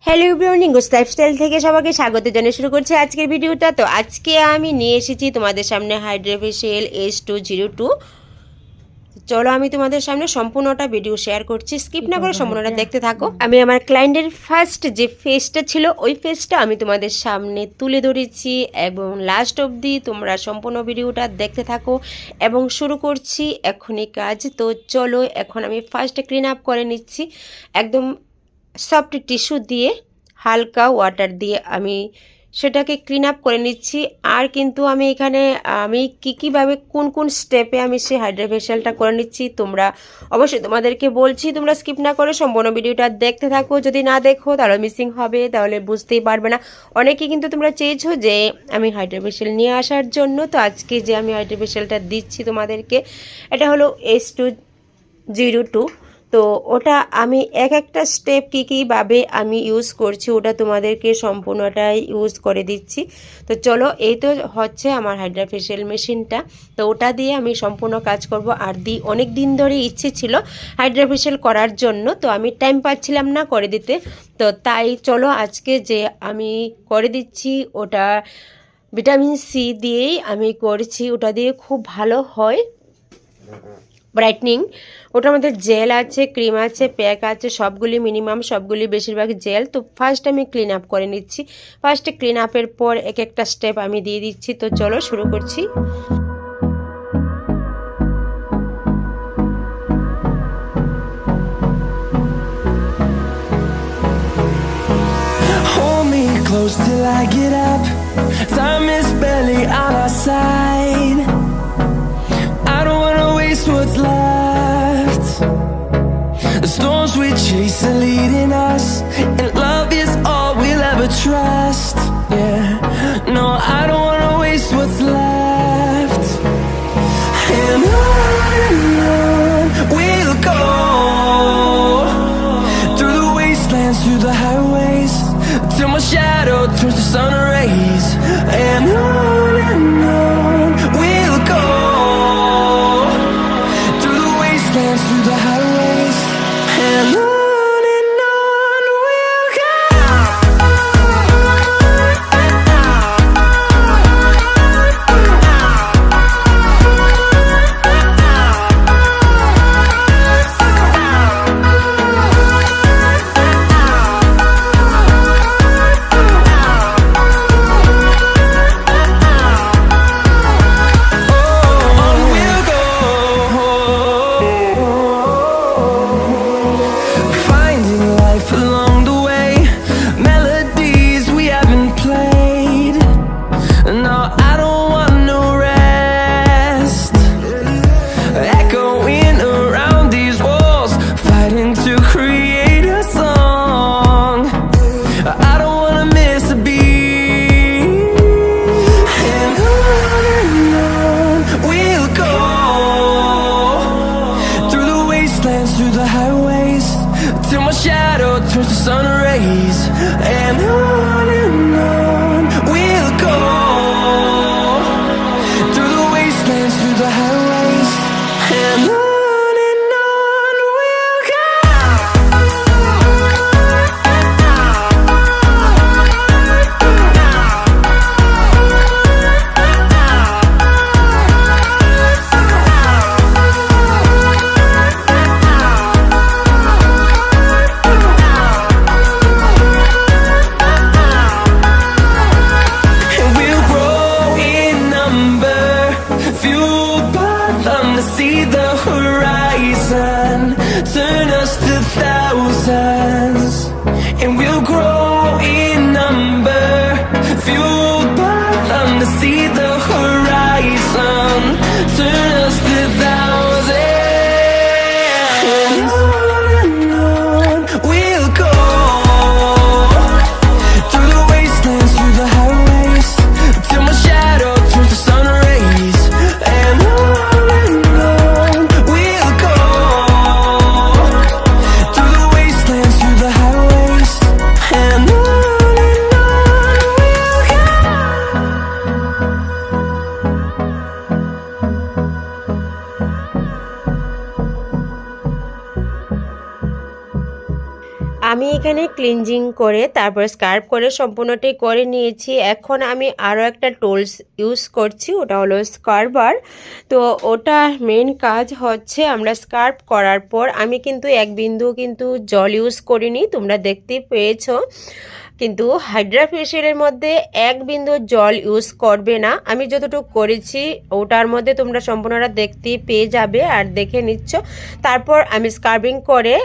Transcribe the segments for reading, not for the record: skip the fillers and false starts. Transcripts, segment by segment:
Hello everyone, ইঙ্গুস lifestyle থেকে সবাইকে স্বাগত জানিয়ে শুরু করছি আজকের ভিডিওটা। তো আজকে আমি নিয়ে এসেছি তোমাদের সামনে হাইড্রা ফেশিয়াল H202। চলো আমি তোমাদের সামনে সম্পূর্ণটা ভিডিও শেয়ার করছি, স্কিপ না করে সম্পূর্ণটা দেখতে থাকো। আমি আমার ক্লায়েন্টের ফার্স্ট যে ফেসটা ছিল ওই ফেসটা আমি তোমাদের সামনে তুলে ধরেছি এবং লাস্ট অবধি তোমরা সম্পূর্ণ ভিডিওটা দেখতে থাকো এবং শুরু করছি এখনই কাজ। তো চলো এখন আমি ফার্স্ট ক্লিন আপ করে নিচ্ছি একদম সফট টিস্যু দিয়ে, হালকা ওয়াটার দিয়ে আমি সেটাকে ক্লিন আপ করে নিচ্ছি। আর কিন্তু আমি এখানে কীভাবে কোন কোন স্টেপে আমি সেই হাইড্রা ফেশিয়ালটা করে নিচ্ছি তোমরা অবশ্যই তোমাদেরকে বলছি তোমরা স্কিপ না করে সম্পূর্ণ ভিডিওটা দেখতে থাকো। যদি না দেখো তাহলে মিসিং হবে, তাহলে বুঝতেই পারবে না। অনেকেই কিন্তু তোমরা চেয়েছো যে আমি হাইড্রা ফেশিয়াল নিয়ে আসার জন্য। তো আজকে যে আমি হাইড্রা ফেশিয়ালটা দিচ্ছি তোমাদেরকে, এটা হলো H202। তো ওটা আমি এক একটা স্টেপ কীভাবে আমি ইউজ করছি ওটা তোমাদেরকে সম্পূর্ণটাই ইউজ করে দিচ্ছি। তো চলো, এই তো হচ্ছে আমার হাইড্রা ফেশিয়াল মেশিনটা। তো ওটা দিয়ে আমি সম্পূর্ণ কাজ করব। আর অনেক দিন ধরে ইচ্ছে ছিল হাইড্রা ফেশিয়াল করার জন্য, তো আমি টাইম পাচ্ছিলাম না করে দিতে। তো তাই চলো আজকে যে আমি করে দিচ্ছি ওটা ভিটামিন সি দিয়েই আমি করছি। ওটা দিয়ে খুব ভালো হয় ব্রাইটনিং। ওটার মধ্যে জেল আছে, ক্রিম আছে, প্যাক আছে, সবগুলি মিনিমাম সবগুলি বেশিরভাগ জেল। তো ফার্স্ট আমি ক্লিন আপ করে নিচ্ছি। ফার্স্টে ক্লিন আপের পর এক একটা স্টেপ আমি দিয়ে দিচ্ছি। তো চলো শুরু করছি। Close till I get up. Time is barely on our side. I don't wanna waste what's left. The storms we chase are leading us, and love is all we'll ever trust. Yeah, no, I don't wanna waste what's left. And on we'll go, through the wastelands, through the highways, till my shadow turns to sun rays. And on we'll go, through the wastelands, through the highways. And on we'll go. Through the highways, till my shadow turns to sun rays. And on we'll go, through the wastelands, through the highways. And on we'll go. এখানে cleansing করে তারপর স্কার্ব করে সম্পূর্ণটাই করে নিয়েছি। এখন আমি আরও একটা টুলস ইউজ করছি, ওটা হলো স্কার্বার। তো ওটা মেন কাজ হচ্ছে আমরা স্কার্ব করার পর আমি কিন্তু এক বিন্দু কিন্তু জল ইউজ করিনি, তোমরা দেখতেই পেয়েছো। কিন্তু হাইড্রা ফেশিয়ালের মধ্যে এক বিন্দু জল ইউজ করবে না, আমি যতটুকু করেছি ওটার মধ্যে তোমরা সম্পূর্ণটা দেখতে পেয়ে যাবে আর দেখে নিচ্ছ। তারপর আমি স্কার্বিং করে,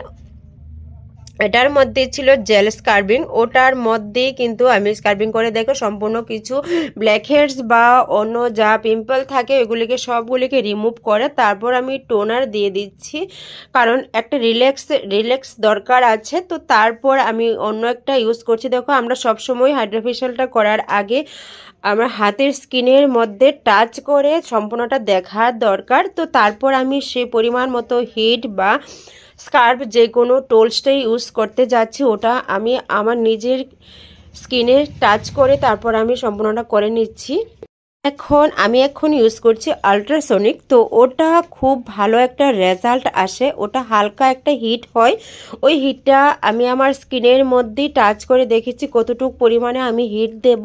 এটার মধ্যে ছিল জেল স্কার্বিং, ওটার মধ্যেই কিন্তু আমি স্কার্বিং করে দেখো সম্পূর্ণ কিছু ব্ল্যাক হেডস বা অন্য যা পিম্পল থাকে ওইগুলিকে সবগুলিকে রিমুভ করে তারপর আমি টোনার দিয়ে দিচ্ছি, কারণ একটা রিল্যাক্স দরকার আছে। তো তারপর আমি অন্য একটা ইউজ করছি। দেখো আমরা সবসময় হাইড্রা ফেশিয়ালটা করার আগে আমার হাতের স্কিনের মধ্যে টাচ করে সম্পূর্ণটা দেখার দরকার। তো তারপর আমি সে পরিমাণ মতো হিট বা স্কার্ফ যে কোনো টোলসটাই ইউজ করতে যাচ্ছি, ওটা আমি আমার নিজের স্কিনে টাচ করে তারপর আমি সম্পূর্ণটা করে নিচ্ছি। আমি এখন ইউজ করছি আল্ট্রাসোনিক। তো ওটা খুব ভালো একটা রেজাল্ট আসে, ওটা হালকা একটা হিট হয়, ওই হিটটা আমি আমার স্কিনের মধ্যেই টাচ করে দেখেছি কতটুকু পরিমাণে আমি হিট দেব।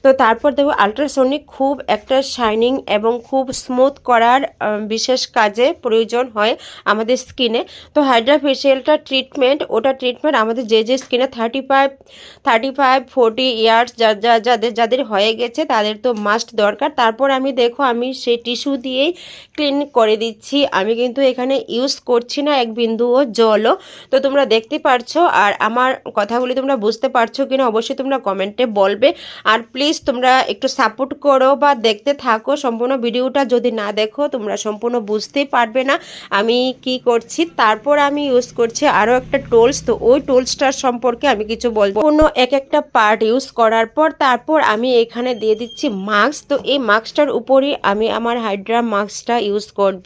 তো তারপর দেখো আল্ট্রাসোনিক খুব একটা শাইনিং এবং খুব স্মুথ করার বিশেষ কাজে প্রয়োজন হয় আমাদের স্কিনে। তো হাইড্রা ফেশিয়ালটা ট্রিটমেন্ট আমাদের যে স্কিনে 35-40 ইয়ার্স যাদের হয়ে গেছে তাদের তো মাস্ট দরকার। তারপর আমি দেখো আমি সেই টিস্যু দিয়েই ক্লিন করে দিচ্ছি, আমি কিন্তু এখানে ইউজ করছি না এক বিন্দুও জলও। তো তোমরা দেখতে পারছো আর আমার কথাগুলি তোমরা বুঝতে পারছো কিনা অবশ্যই তোমরা কমেন্টে বলবে। আর প্লিজ তোমরা একটু সাপোর্ট করো বা দেখতে থাকো সম্পূর্ণ ভিডিওটা, যদি না দেখো তোমরা সম্পূর্ণ বুঝতেই পারবে না আমি কি করছি। তারপর আমি ইউজ করছি আরও একটা টুলস, তো ওই টুলসটার সম্পর্কে আমি কিছু বলবো। কোনো একটা পার্ট ইউজ করার পর তারপর আমি এখানে দিয়ে দিচ্ছি মাস্ক। তো এই মাস্কটার উপরই আমি আমার হাইড্রা মাস্কটা ইউজ করব।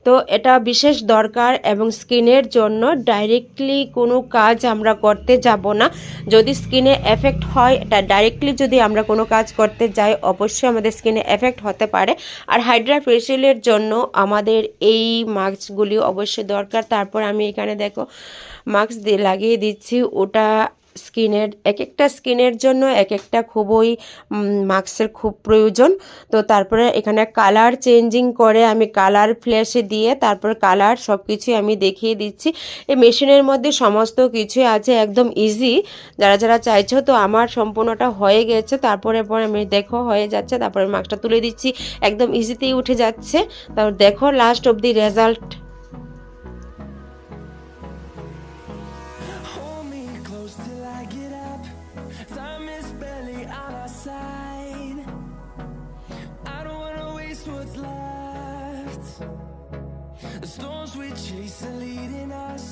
তো এটা বিশেষ দরকার এবং স্কিনের জন্য ডাইরেক্টলি কোনো কাজ আমরা করতে যাব না, যদি স্কিনে এফেক্ট হয় এটা ডাইরেক্টলি যদি আমরা কোনো কাজ করতে যাই অবশ্যই আমাদের স্কিনে এফেক্ট হতে পারে। আর হাইড্রা ফেশিয়ালের জন্য আমাদের এই মাস্কগুলি অবশ্যই দরকার। তারপর আমি এখানে দেখো মাস্ক দিয়ে লাগিয়ে দিচ্ছি, ওটা একটা স্কিনের জন্য একটা খুবই মাস্কের খুব প্রয়োজন। তো তারপরে এখানে কালার চেঞ্জিং করে আমি কালার ফ্ল্যাশে দিয়ে তারপর কালার সব কিছুই আমি দেখিয়ে দিচ্ছি। এই মেশিনের মধ্যে সমস্ত কিছুই আছে, একদম ইজি যারা চাইছো। তো আমার সম্পূর্ণটা হয়ে গেছে, তারপরে আমি দেখো হয়ে যাচ্ছে, তারপরে মাস্কটা তুলে দিচ্ছি, একদম ইজিতেই উঠে যাচ্ছে। তারপর দেখো last of the result. Till I get up, time is barely on our side. I don't wanna waste what's left. The storms we chase are leading us,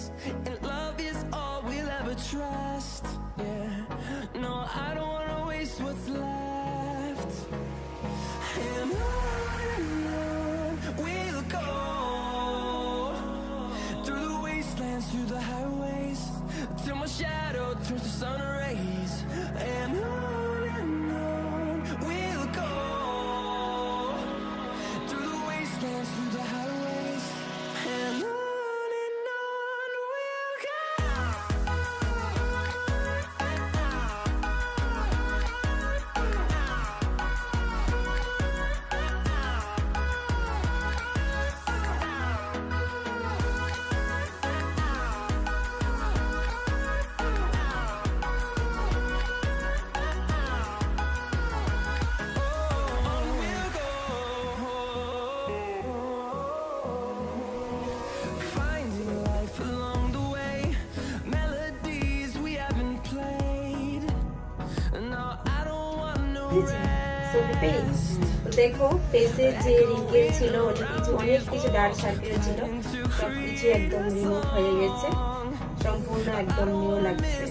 and love is all we'll ever trust. Yeah, no, I don't wanna waste what's left. And on we'll go, through the wastelands, through the highways, till my shadow turns to sun rays. And on we'll go, through the wastelands, through the highways. And on we'll go. Finding life along the way, melodies we haven't played. No, I don't want no rest. দেখো ফেসের যে wrinkle ছিল অনেক কিছু dark circle ছিল, সব কিছু একদম রিমুভ হয়ে গেছে, সম্পূর্ণ একদম নিউ লাগছে।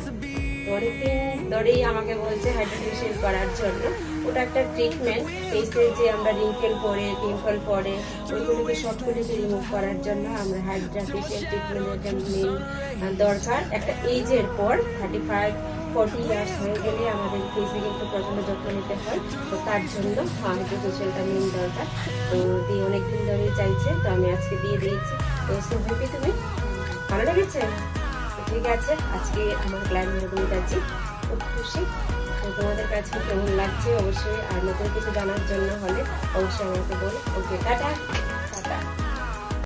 অনেকদিন ধরেই আমাকে বলছে হাইড্রা ফেশিয়াল করার জন্য, ওটা একটা ট্রিটমেন্ট ফেসে যে আমরা রিঙ্কেল পরে পিম্পল পরে ওইগুলোকে সবগুলোকে রিমুভ করার জন্য আমরা হাইড্রা ফেশিয়াল ট্রিটমেন্টের মেন দরকার। একটা এজের পর 35-40 ইয়ার্স হয়ে গেলে আমাদের ফেসে কিন্তু প্রচণ্ড যত্ন নিতে হয়, তো তার জন্য হাইড্রা ফেশিয়ালটা মেন দরকার। তো দিয়ে অনেকদিন ধরেই চাইছে, তো আমি আজকে দিয়ে দিয়েছি। তো সো হ্যাপি, তুমি ভালো লেগেছে? ঠিক আছে, আজকে আমার ক্লায়েন্ট এরকমই যাচ্ছি, খুব খুশি। তো তোমাদের কাছে কেমন লাগছে অবশ্যই, আর নতুন কিছু জানার জন্য হলে অবশ্যই আমাকে বলো। ওকে, টাটা টাটা।